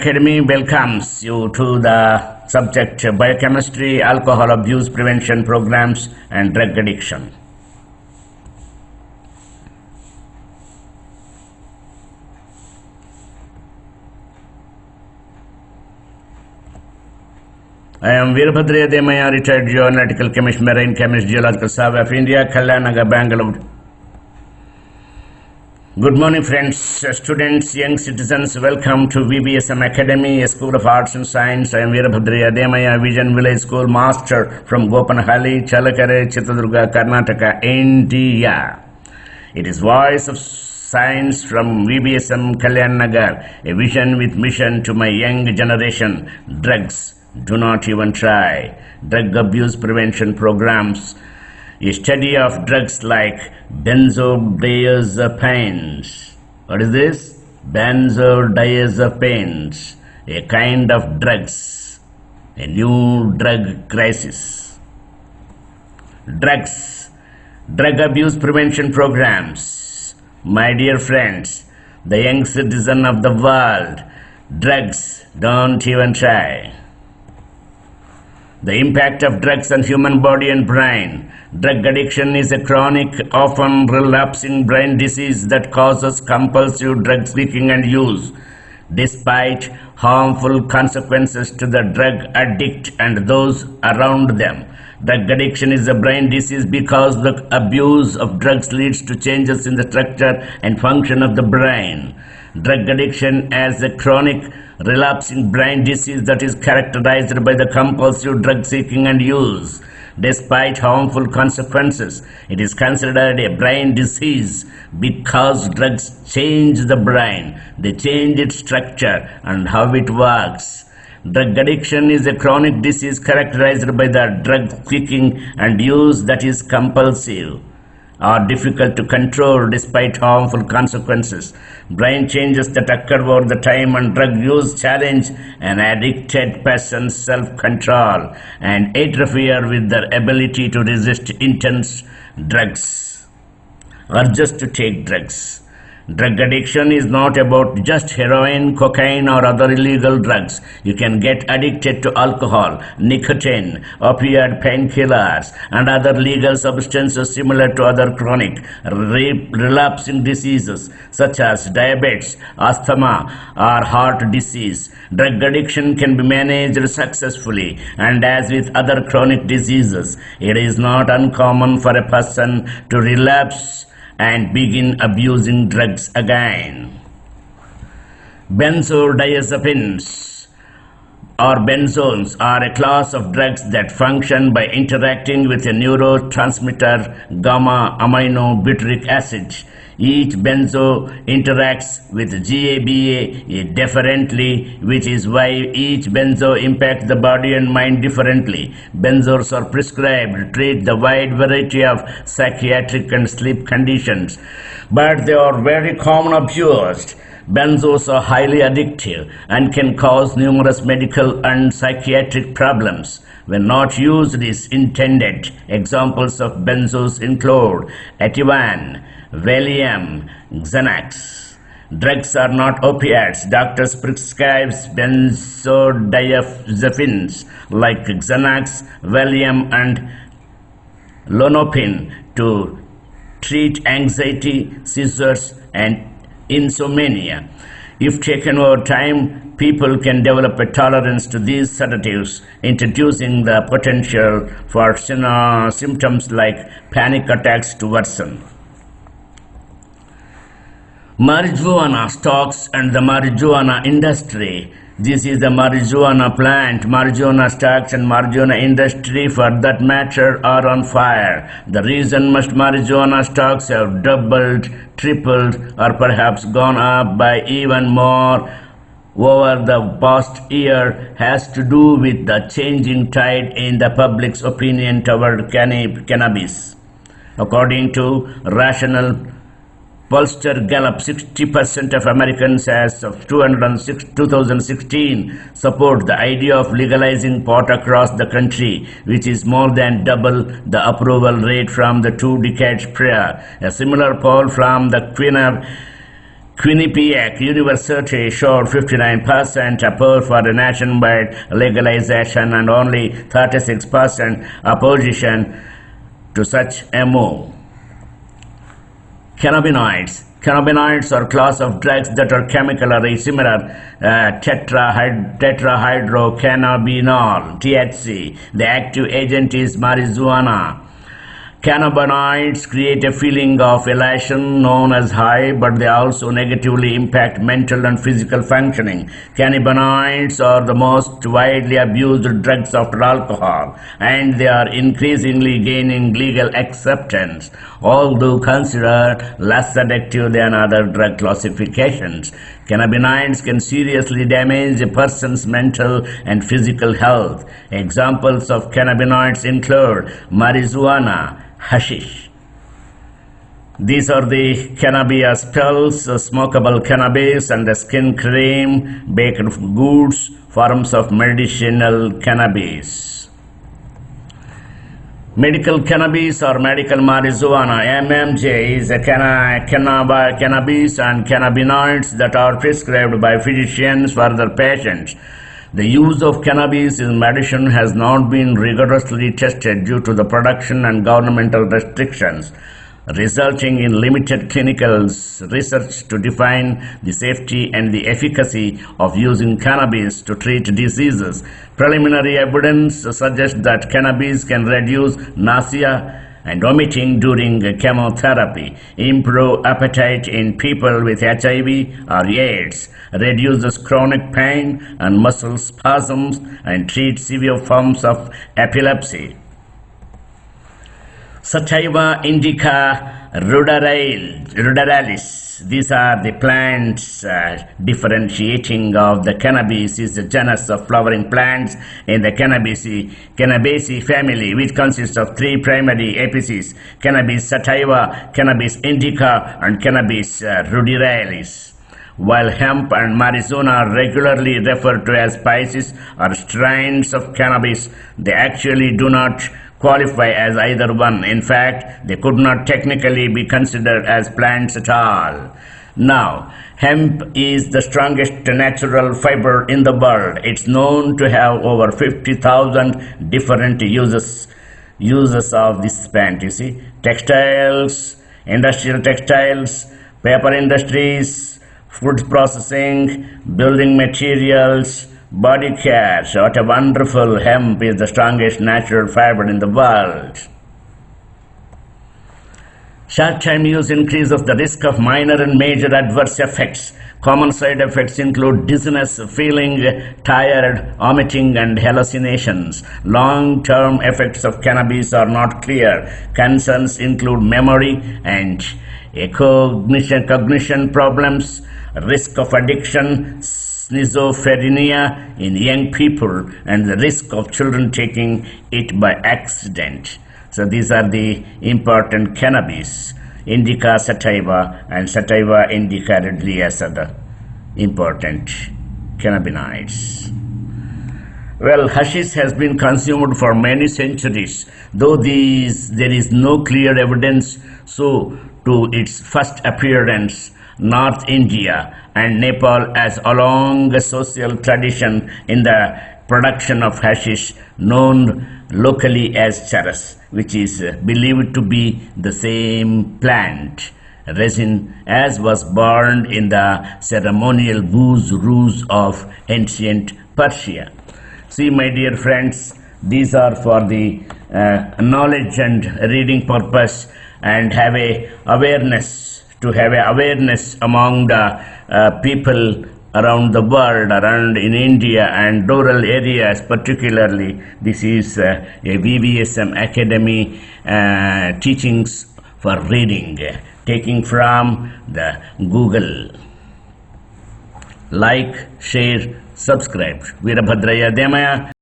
Academy welcomes you to the subject Biochemistry, Alcohol Abuse Prevention Programs and Drug Addiction. I am Vvsm, retired geoanalytical chemist, marine chemist, geological survey of India, Kalyanagar, Bangalore. Good morning, friends, students, young citizens. Welcome to Vvsm Academy, a school of arts and science. I am Vvsm, Vision Village School Master from Gopanhalli, Chalakare, Chitradurga, Karnataka, India. It is Voice of Science from Vvsm Kalyanagar, a vision with mission to my young generation. Drugs, do not even try. Drug abuse prevention programs. A study of drugs like benzodiazepines. What is this? Benzodiazepines, a kind of drugs, a new drug crisis. Drugs, drug abuse prevention programs. My dear friends, the young citizen of the world, drugs, don't even try. The impact of drugs on human body and brain. Drug addiction is a chronic, often relapsing brain disease that causes compulsive drug seeking and use, despite harmful consequences to the drug addict and those around them. Drug addiction is a brain disease because the abuse of drugs leads to changes in the structure and function of the brain. Drug addiction as a chronic, relapsing brain disease that is characterized by the compulsive drug seeking and use. Despite harmful consequences, it is considered a brain disease because drugs change the brain. They change its structure and how it works. Drug addiction is a chronic disease characterized by the drug seeking and use that is compulsive or difficult to control despite harmful consequences. Brain changes that occur over the time and drug use challenge an addicted person's self-control and interfere with their ability to resist intense drugs or just to take drugs. Drug addiction is not about just heroin, cocaine or other illegal drugs. You can get addicted to alcohol, nicotine, opioid painkillers and other legal substances similar to other chronic, relapsing diseases such as diabetes, asthma or heart disease. Drug addiction can be managed successfully, and as with other chronic diseases, it is not uncommon for a person to relapse and begin abusing drugs again. Benzodiazepines or benzones are a class of drugs that function by interacting with a neurotransmitter gamma-aminobutyric acid. Each benzo interacts with GABA differently, which is why each benzo impacts the body and mind differently. Benzos are prescribed to treat the wide variety of psychiatric and sleep conditions, but they are very common abused. Benzos are highly addictive and can cause numerous medical and psychiatric problems when not used as intended. Examples of benzos include Ativan, Valium, Xanax. Drugs are not opiates. Doctors prescribe benzodiazepines like Xanax, Valium and Lonopin to treat anxiety, seizures and insomnia. If taken over time, people can develop a tolerance to these sedatives, introducing the potential for symptoms like panic attacks to worsen. Marijuana stocks and the marijuana industry. This is the marijuana plant, marijuana stocks and marijuana industry for that matter are on fire. The reason most marijuana stocks have doubled, tripled or perhaps gone up by even more over the past year has to do with the changing tide in the public's opinion toward cannabis. According to Rational Pollster Gallup, 60% of Americans as of 2016 support the idea of legalizing pot across the country, which is more than double the approval rate from the 2 decades prior. A similar poll from the Queener Quinnipiac University showed 59% support for the nationwide legalization and only 36% opposition to such a move. Cannabinoids. Cannabinoids are a class of drugs that are chemically similar tetrahydrocannabinol (THC). The active agent is marijuana. Cannabinoids create a feeling of elation known as high, but they also negatively impact mental and physical functioning. Cannabinoids are the most widely abused drugs after alcohol, and they are increasingly gaining legal acceptance, although considered less addictive than other drug classifications. Cannabinoids can seriously damage a person's mental and physical health. Examples of cannabinoids include marijuana, hashish. These are the cannabis pills, smokable cannabis, and the skin cream, baked goods, forms of medicinal cannabis. Medical cannabis or medical marijuana (MMJ) is a cannabis and cannabinoids that are prescribed by physicians for their patients. The use of cannabis in medicine has not been rigorously tested due to the production and governmental restrictions, resulting in limited clinical research to define the safety and the efficacy of using cannabis to treat diseases. Preliminary evidence suggests that cannabis can reduce nausea and vomiting during chemotherapy, improve appetite in people with HIV or AIDS, reduces chronic pain and muscle spasms, and treats severe forms of epilepsy. Sativa indica ruderalis. These are the plants differentiating of the cannabis is a genus of flowering plants in the Cannabaceae family, which consists of three primary species: Cannabis sativa, Cannabis indica, and Cannabis ruderalis. While hemp and marijuana are regularly referred to as species or strains of cannabis, they actually do not qualify as either one. In fact, they could not technically be considered as plants at all. Now, hemp is the strongest natural fiber in the world. It's known to have over 50,000 different uses of this plant. You see, textiles, industrial textiles, paper industries, food processing, building materials, body care. So what a wonderful hemp is the strongest natural fiber in the world. Short-time use increases the risk of minor and major adverse effects. Common side effects include dizziness, feeling tired, vomiting, and hallucinations. Long-term effects of cannabis are not clear. Concerns include memory and cognition problems, risk of addiction, schizophrenia in young people, and the risk of children taking it by accident. So these are the important cannabis: indica sativa and sativa indica ruderalis are the important cannabinoids. Well, hashish has been consumed for many centuries, though there is no clear evidence so to its first appearance. North India and Nepal as a long social tradition in the production of hashish, known locally as charas, which is believed to be the same plant resin as was burned in the ceremonial booze ruse of ancient Persia. See, my dear friends, these are for the knowledge and reading purpose, and have a awareness among the people around the world, around in India and rural areas particularly. This is a Vvsm Academy teachings for reading, taking from the Google. Like, share, subscribe. Veerabhadraya Demaya.